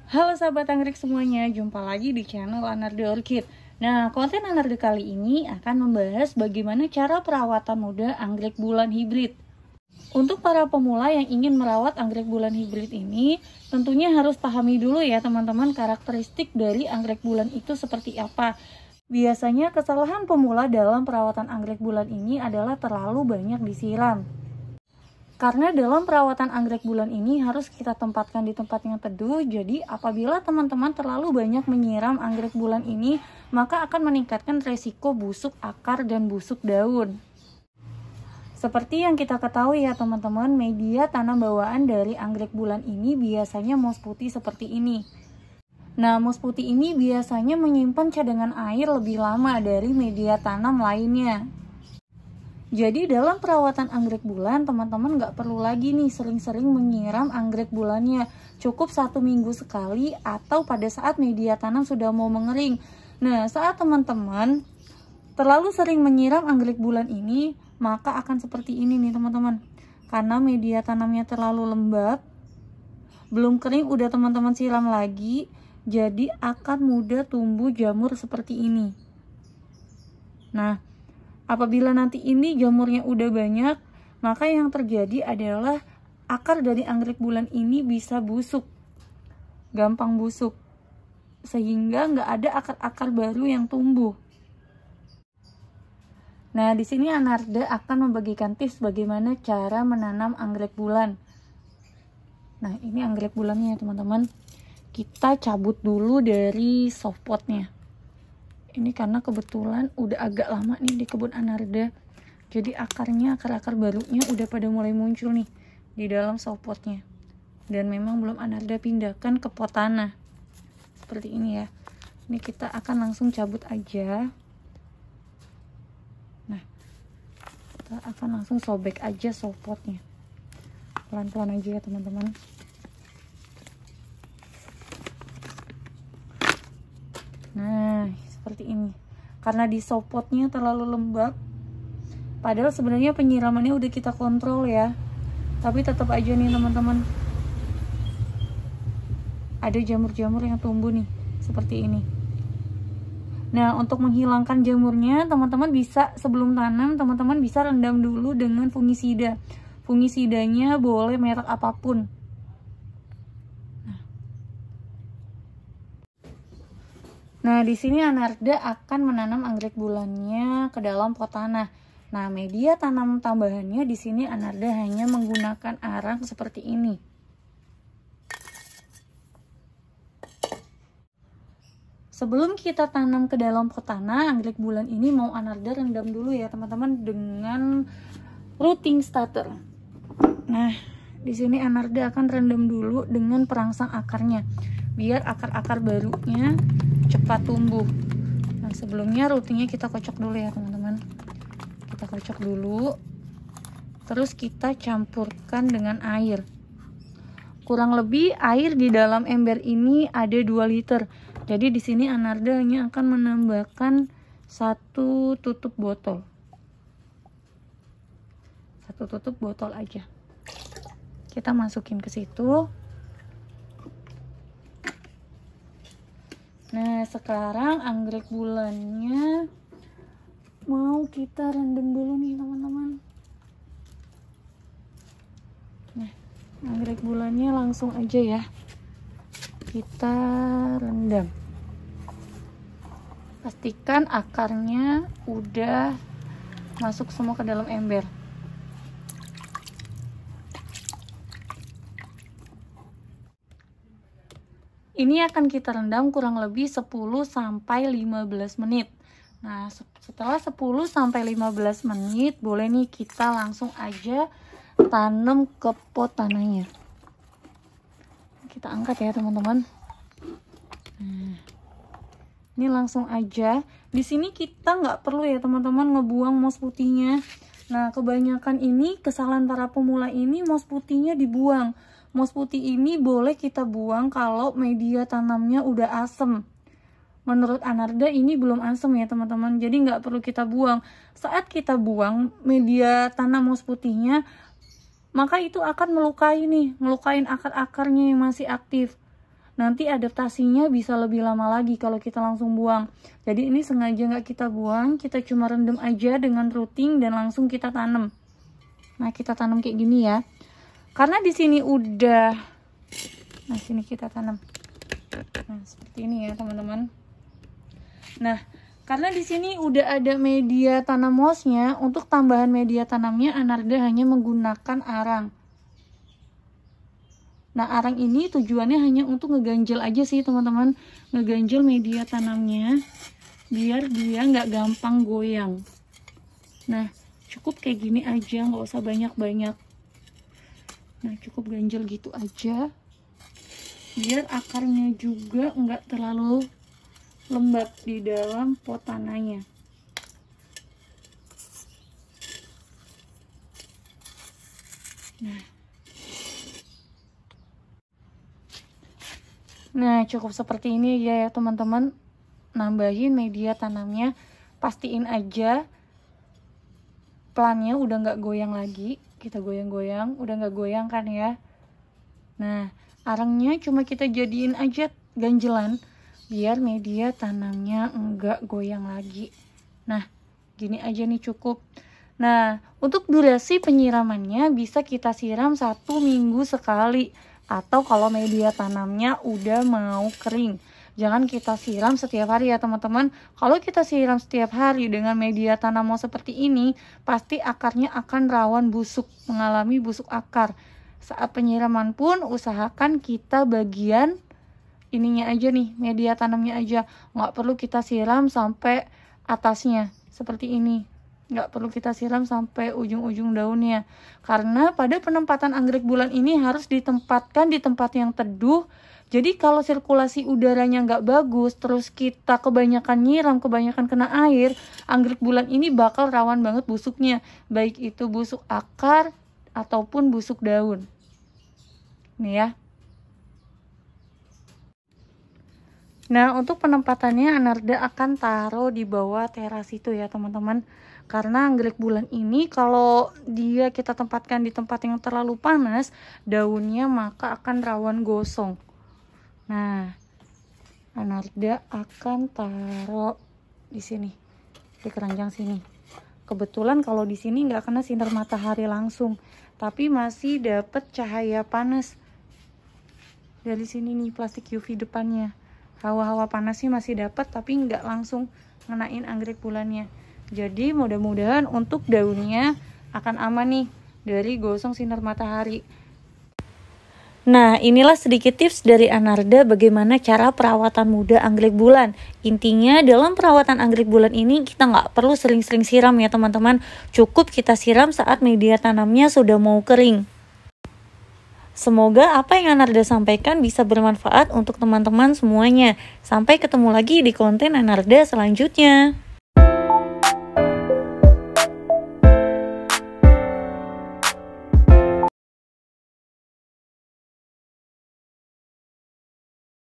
Halo sahabat anggrek semuanya, jumpa lagi di channel Anarde Orchid. Nah, konten Anarde kali ini akan membahas bagaimana cara perawatan muda anggrek bulan hibrid. Untuk para pemula yang ingin merawat anggrek bulan hibrid ini, tentunya harus pahami dulu ya teman-teman karakteristik dari anggrek bulan itu seperti apa. Biasanya kesalahan pemula dalam perawatan anggrek bulan ini adalah terlalu banyak disiram. Karena dalam perawatan anggrek bulan ini harus kita tempatkan di tempat yang teduh, jadi apabila teman-teman terlalu banyak menyiram anggrek bulan ini, maka akan meningkatkan resiko busuk akar dan busuk daun. Seperti yang kita ketahui ya teman-teman, media tanam bawaan dari anggrek bulan ini biasanya moss putih seperti ini. Nah, moss putih ini biasanya menyimpan cadangan air lebih lama dari media tanam lainnya. Jadi dalam perawatan anggrek bulan, teman-teman nggak perlu lagi nih sering-sering menyiram anggrek bulannya. Cukup 1 minggu sekali atau pada saat media tanam sudah mau mengering. Nah, saat teman-teman terlalu sering menyiram anggrek bulan ini, maka akan seperti ini nih teman-teman. Karena media tanamnya terlalu lembab, belum kering udah teman-teman siram lagi, jadi akan mudah tumbuh jamur seperti ini. Nah, apabila nanti ini jamurnya udah banyak, maka yang terjadi adalah akar dari anggrek bulan ini bisa busuk, gampang busuk, sehingga nggak ada akar-akar baru yang tumbuh. Nah, di sini Anarde akan membagikan tips bagaimana cara menanam anggrek bulan. Nah, ini anggrek bulannya ya teman-teman. Kita cabut dulu dari softpotnya. Ini karena kebetulan udah agak lama nih di kebun Anarde, jadi akar-akar barunya udah pada mulai muncul nih di dalam softpotnya, dan memang belum Anarde pindahkan ke pot tanah seperti ini ya. Ini kita akan langsung cabut aja. Nah, kita akan langsung sobek aja softpotnya, pelan-pelan aja ya teman-teman. Nah, seperti ini. Karena di softpotnya terlalu lembab, padahal sebenarnya penyiramannya udah kita kontrol ya, tapi tetap aja nih teman-teman ada jamur-jamur yang tumbuh nih seperti ini. Nah, untuk menghilangkan jamurnya, teman-teman bisa sebelum tanam teman-teman bisa rendam dulu dengan fungisida. Fungisidanya boleh merek apapun. Nah, di sini Anarde akan menanam anggrek bulannya ke dalam pot tanah. Nah, media tanam tambahannya di sini Anarde hanya menggunakan arang seperti ini. Sebelum kita tanam ke dalam pot tanah, anggrek bulan ini mau Anarde rendam dulu ya teman-teman dengan rooting starter. Nah, di sini Anarde akan rendam dulu dengan perangsang akarnya, biar akar-akar barunya cepat tumbuh. Nah, sebelumnya rutinnya kita kocok dulu ya teman-teman. Kita kocok dulu, terus kita campurkan dengan air. Kurang lebih air di dalam ember ini ada 2 liter. Jadi di sini Anarde hanya akan menambahkan 1 tutup botol. 1 tutup botol aja. Kita masukin ke situ. Nah, sekarang anggrek bulannya mau kita rendam dulu nih teman-teman. Nah, anggrek bulannya langsung aja ya kita rendam. Pastikan akarnya udah masuk semua ke dalam ember. Ini akan kita rendam kurang lebih 10-15 menit. Nah, setelah 10-15 menit, boleh nih kita langsung aja tanam ke pot tanahnya. Kita angkat ya teman-teman. Nah, ini langsung aja. Di sini kita nggak perlu ya teman-teman ngebuang moss putihnya. Nah, kebanyakan ini kesalahan para pemula ini moss putihnya dibuang. Moss putih ini boleh kita buang kalau media tanamnya udah asem. Menurut Anarde ini belum asem ya teman-teman, jadi nggak perlu kita buang. Saat kita buang media tanam moss putihnya, maka itu akan melukai nih, melukain akar-akarnya yang masih aktif. nanti adaptasinya bisa lebih lama lagi kalau kita langsung buang. Jadi ini sengaja nggak kita buang, kita cuma rendam aja dengan rooting dan langsung kita tanam. Nah, kita tanam kayak gini ya. Karena di sini udah, nah sini kita tanam. Nah, seperti ini ya teman-teman. Nah, karena di sini udah ada media tanam mossnya, untuk tambahan media tanamnya Anarda hanya menggunakan arang. Nah, arang ini tujuannya hanya untuk ngeganjel aja sih teman-teman, ngeganjel media tanamnya biar dia nggak gampang goyang. Nah, cukup kayak gini aja, nggak usah banyak-banyak. Nah, cukup ganjel gitu aja biar akarnya juga nggak terlalu lembab di dalam pot tanahnya. Nah, cukup seperti ini ya teman-teman. Nambahin media tanamnya, pastiin aja plannya udah nggak goyang lagi. Kita goyang-goyang, udah nggak goyang kan ya. Nah, arangnya cuma kita jadiin aja ganjelan biar media tanamnya enggak goyang lagi. Nah, gini aja nih cukup. Nah, untuk durasi penyiramannya bisa kita siram 1 minggu sekali, atau kalau media tanamnya udah mau kering. Jangan kita siram setiap hari ya teman-teman. Kalau kita siram setiap hari dengan media tanam seperti ini, pasti akarnya akan rawan busuk, mengalami busuk akar. Saat penyiraman pun usahakan kita bagian ininya aja nih, media tanamnya aja, nggak perlu kita siram sampai atasnya seperti ini, nggak perlu kita siram sampai ujung-ujung daunnya, karena pada penempatan anggrek bulan ini harus ditempatkan di tempat yang teduh. Jadi kalau sirkulasi udaranya nggak bagus, terus kita kebanyakan nyiram, kebanyakan kena air, anggrek bulan ini bakal rawan banget busuknya, baik itu busuk akar ataupun busuk daun. Nih ya. Nah, untuk penempatannya Anarda akan taruh di bawah teras itu ya teman-teman. Karena anggrek bulan ini kalau dia kita tempatkan di tempat yang terlalu panas, daunnya maka akan rawan gosong. Nah, Anarda akan taruh di sini, di keranjang sini. Kebetulan kalau di sini nggak kena sinar matahari langsung, tapi masih dapat cahaya panas dari sini nih, plastik UV depannya. Hawa-hawa panasnya masih dapat, tapi nggak langsung ngenain anggrek bulannya. Jadi mudah-mudahan untuk daunnya akan aman nih dari gosong sinar matahari. Nah, inilah sedikit tips dari Anarda bagaimana cara perawatan muda anggrek bulan. Intinya dalam perawatan anggrek bulan ini kita nggak perlu sering-sering siram ya teman-teman. Cukup kita siram saat media tanamnya sudah mau kering. Semoga apa yang Anarda sampaikan bisa bermanfaat untuk teman-teman semuanya. Sampai ketemu lagi di konten Anarda selanjutnya.